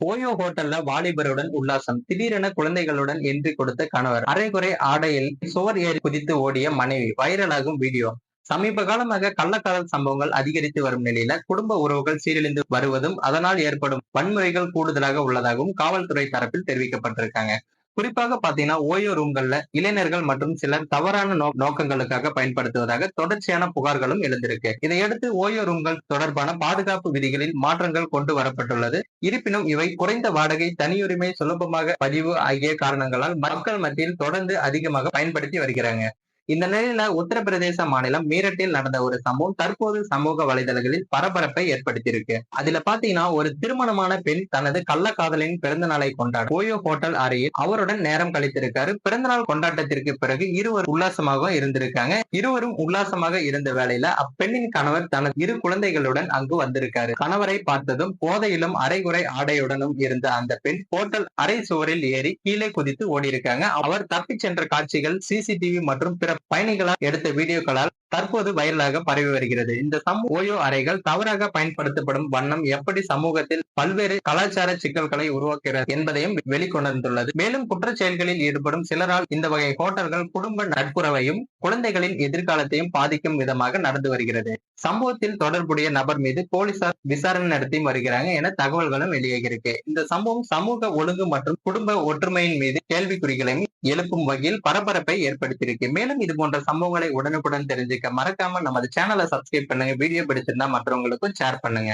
OYO ஹோட்டல்ல வாலிபருடன் உல்லாசம். திடீரென குழந்தைகளுடன் என்ட்ரி கொடுத்த கணவர். அரைகுறை ஆடையில் சுவர் ஏறி குதித்து ஓடிய மனைவி. வைரலாகும் வீடியோ. சமீப காலமாக கள்ளக்காதல் சம்பவங்கள் அதிகரித்து வரும் நிலையில குடும்ப உறவுகள் சீரழிந்து வருவதும் அதனால் ஏற்படும் வன்முறைகள் கூடுதலாக உள்ளதாகவும் காவல்துறை தரப்பில் தெரிவிக்கப்பட்டிருக்காங்க. குறிப்பாக பாத்தீங்கன்னா ஓயோ ரூம்கள்ல இளைஞர்கள் மற்றும் சிலர் தவறான நோக்கங்களுக்காக பயன்படுத்துவதாக தொடர்ச்சியான புகார்களும் எழுந்திருக்கு. இதையடுத்து ஓயோ ரூம்கள் தொடர்பான பாதுகாப்பு விதிகளில் மாற்றங்கள் கொண்டு வரப்பட்டுள்ளது. இருப்பினும் இவை குறைந்த வாடகை, தனியுரிமை, சுலபமாக பதிவு ஆகிய காரணங்களால் மக்கள் மத்தியில் தொடர்ந்து அதிகமாக பயன்படுத்தி வருகிறாங்க. இந்த நிலையில உத்தரப்பிரதேச மாநிலம் மீரட்டில் நடந்த ஒரு சம்பவம் தற்போது சமூக வலைதளங்களில் பரபரப்பை ஏற்படுத்தியிருக்கு. அதுல பாத்தீங்கன்னா ஒரு திருமணமான பெண் தனது கள்ளக்காதலின் பிறந்த நாளை கொண்டாட ஓயோ ஹோட்டல் அறையில் அவருடன் நேரம் கழித்திருக்காரு. பிறந்தநாள் கொண்டாட்டத்திற்கு பிறகு இருவர் உல்லாசமாக இருந்திருக்காங்க. இருவரும் உல்லாசமாக இருந்த வேளையில அப்பெண்ணின் கணவர் தனது 2 குழந்தைகளுடன் அங்கு வந்திருக்காரு. கணவரை பார்த்ததும் போதையிலும் அரைகுறை ஆடையுடனும் இருந்த அந்த பெண் ஹோட்டல் அறை சுவரில் ஏறி கீழே குதித்து ஓடி இருக்காங்க. அவர் தப்பிச் சென்ற காட்சிகள் சிசிடிவி மற்றும் பிற பயணிகளால் எடுத்த வீடியோக்களால் தற்போது வைரலாக பரவி வருகிறது. இந்த ஓயோ அறைகள் தவறாக பயன்படுத்தப்படும் வண்ணம் எப்படி சமூகத்தில் பல்வேறு கலாச்சார சிக்கல்களை உருவாக்குகிறது என்பதையும் வெளிக்கொணர்ந்துள்ளது. மேலும் குற்றச் செயல்களில் ஈடுபடும் சிலரால் இந்த வகை ஹோட்டல்கள் குடும்ப நட்புறவையும் குழந்தைகளின் எதிர்காலத்தையும் பாதிக்கும் விதமாக நடந்து வருகிறது. சம்பவத்தில் தொடர்புடைய நபர் மீது போலீசார் விசாரணை நடத்தி வருகிறாங்க என தகவல்களும் வெளியாகியிருக்கு. இந்த சம்பவம் சமூக ஒழுங்கு மற்றும் குடும்ப ஒற்றுமையின் மீது கேள்விக்குறிகளையும் எழுப்பும் வகையில் பரபரப்பை ஏற்படுத்தியிருக்கு. மேலும் இது போன்ற சம்பவங்களை உடனுக்குடன் தெரிஞ்சுக்க மறக்காம நமது சேனலை சப்ஸ்கிரைப் பண்ணுங்க. வீடியோ பிடிச்சிருந்தா மற்றவங்களுக்கும் ஷேர் பண்ணுங்க.